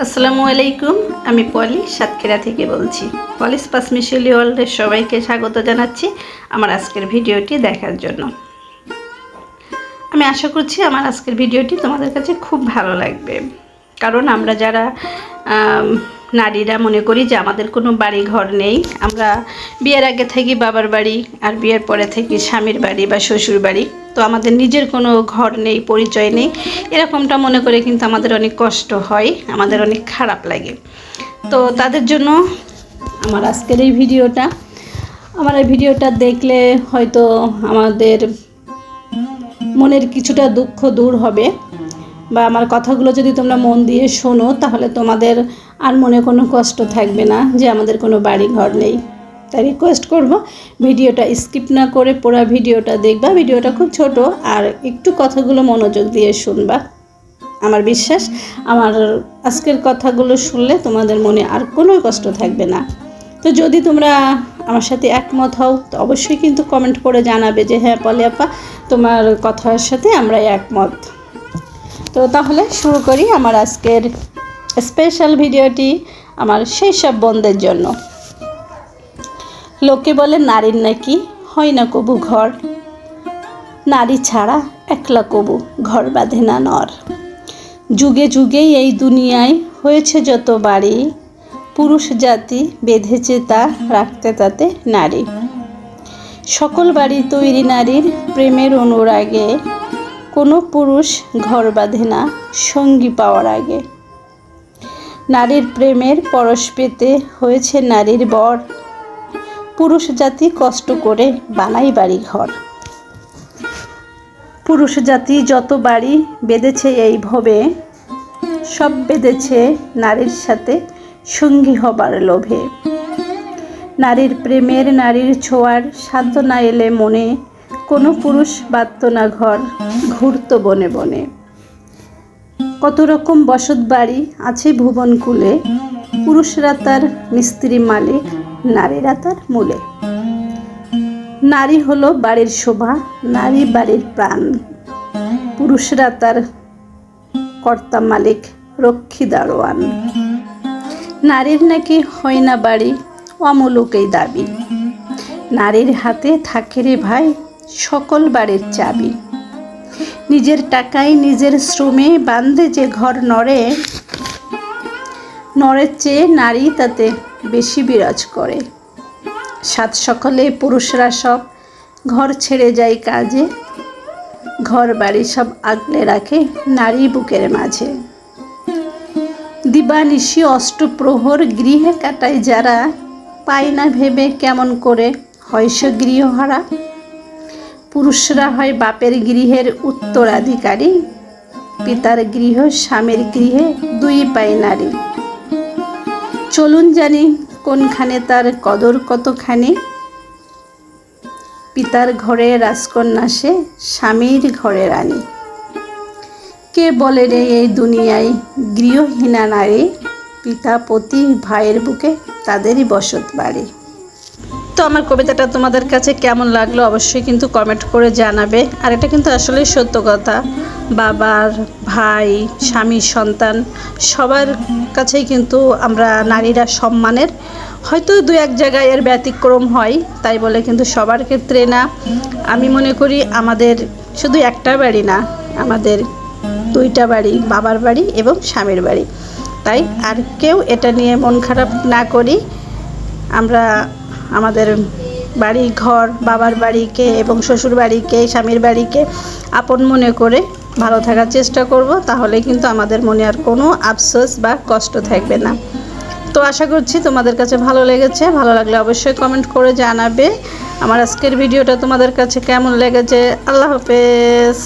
আসসালামু আলাইকুম। আমি পলি সাতক্ষীরা থেকে বলছি। পলিস পাস মিশেলি ওয়ার্ল্ডের সবাইকে স্বাগত জানাচ্ছি আমার আজকের ভিডিওটি দেখার জন্য। আমি আশা করছি আমার আজকের ভিডিওটি তোমাদের কাছে খুব ভালো লাগবে, কারণ আমরা যারা নারীরা মনে করি যে আমাদের কোনো বাড়ি ঘর নেই, আমরা বিয়ের আগে থাকি বাবার বাড়ি আর বিয়ের পরে থাকি স্বামীর বাড়ি বা শ্বশুর বাড়ি, তো আমাদের নিজের কোনো ঘর নেই, পরিচয় নেই, এরকমটা মনে করে কিন্তু আমাদের অনেক কষ্ট হয়, আমাদের অনেক খারাপ লাগে। তো তাদের জন্য আমার আজকের এই ভিডিওটা দেখলে হয়তো আমাদের মনের কিছুটা দুঃখ দূর হবে, বা আমার কথাগুলো যদি তোমরা মন দিয়ে শোনো তাহলে তোমাদের আর মনে কোনো কষ্ট থাকবে না যে আমাদের কোনো বাড়ি ঘর নেই। তাই রিকোয়েস্ট করব, ভিডিওটা স্কিপ না করে পুরো ভিডিওটা দেখবা। ভিডিওটা খুব ছোট, আর একটু কথাগুলো মনোযোগ দিয়ে শুনবা। আমার বিশ্বাস আমার আজকের কথাগুলো শুনলে তোমাদের মনে আর কোনো কষ্ট থাকবে না। তো যদি তোমরা আমার সাথে একমত হও তো অবশ্যই কিন্তু কমেন্ট করে জানাবে যে হ্যাঁ পলি আপা, তোমার কথার সাথে আমরা একমত। তো তাহলে শুরু করি আমার আজকের স্পেশাল ভিডিওটি আমার সেই সব বোনদের জন্য। লোকে বলে নারীর নাকি হয় না কবু ঘর, নারী ছাড়া একলা কবু ঘর বাঁধে না নর। যুগে যুগেই এই দুনিয়ায় হয়েছে যত বাড়ি, পুরুষ জাতি বেঁধেছে তা রাখতে তাতে নারী। সকল বাড়ি তৈরি নারীর প্রেমের অনুরাগে, কোনো পুরুষ ঘর বাঁধে না সঙ্গী পাওয়ার আগে। নারীর প্রেমের পরশ পেতে হয়েছে নারীর বর, পুরুষ জাতি কষ্ট করে বানাই বাড়ি ঘর। পুরুষ জাতি যত বাড়ি বেঁধেছে এই ভবে, সব বেঁধেছে নারীর সাথে সঙ্গী হবার লোভে। নারীর প্রেমের নারীর ছোঁয়ার সাধ্য না এলে মনে, কোনো পুরুষ বাঁধত না ঘর ঘুরত বনে বনে। কত রকম বসত বাড়ি আছে ভুবন কুলে, পুরুষরা তার মিস্ত্রি মালিক, নারীরা তার মূলে। নারী হলো বাড়ির শোভা, নারী বাড়ির প্রাণ, পুরুষরা তার কর্তা মালিক, রক্ষী দারোয়ান। নারীর নাকি হয় না বাড়ি অমূলকেই দাবি, নারীর হাতে থাকে রে ভাই সকল বাড়ির চাবি। নিজের টাকায় নিজের শ্রমে বাঁধে যে ঘর নড়ে, নড়ের চেয়ে নারী তাতে বেশি বিরাজ করে। সাত সকালে পুরুষরা সব ঘর ছেড়ে যায় কাজে, ঘর বাড়ি সব আগলে রাখে নারী বুকের মাঝে। দিবানিশি অষ্টপ্রহর গৃহে কাটায় যারা, পায় না ভেবে কেমন করে হয় সে গৃহহারা। পুরুষরা হয় বাপের গৃহের উত্তরাধিকারী, পিতার গৃহ স্বামীর গৃহে দুই পায় নারী। চলুন জানি কোনখানে তার কদর কতখানি, পিতার ঘরে রাজকন্যা সে স্বামীর ঘরে রানী। কে বলে রে এই দুনিয়ায় গৃহহীনা নারী, পিতা পতি ভাইয়ের বুকে তাদেরই বসত বাড়ি। তো আমার কবিতাটা তোমাদের কাছে কেমন লাগলো অবশ্যই কিন্তু কমেন্ট করে জানাবে। আর এটা কিন্তু আসলেই সত্য কথা, বাবার ভাই স্বামী সন্তান সবার কাছেই কিন্তু আমরা নারীরা সম্মানের। হয়তো দু এক জায়গায় এর ব্যতিক্রম হয়, তাই বলে কিন্তু সবার ক্ষেত্রে না। আমি মনে করি আমাদের শুধু একটা বাড়ি না, আমাদের দুইটা বাড়ি, বাবার বাড়ি এবং স্বামীর বাড়ি। তাই আর কেউ এটা নিয়ে মন খারাপ না করি, আমরা আমাদের বাড়ি ঘর বাবার বাড়িকে এবং শ্বশুর বাড়িকে স্বামীর বাড়িকে আপন মনে করে ভালো থাকার চেষ্টা করব, তাহলে কিন্তু আমাদের মনে আর কোনো আফসোস বা কষ্ট থাকবে না। তো আশা করছি তোমাদের কাছে ভালো লেগেছে। ভালো লাগলে অবশ্যই কমেন্ট করে জানাবে আমার আজকের ভিডিওটা তোমাদের কাছে কেমন লেগেছে। আল্লাহ হাফেজ।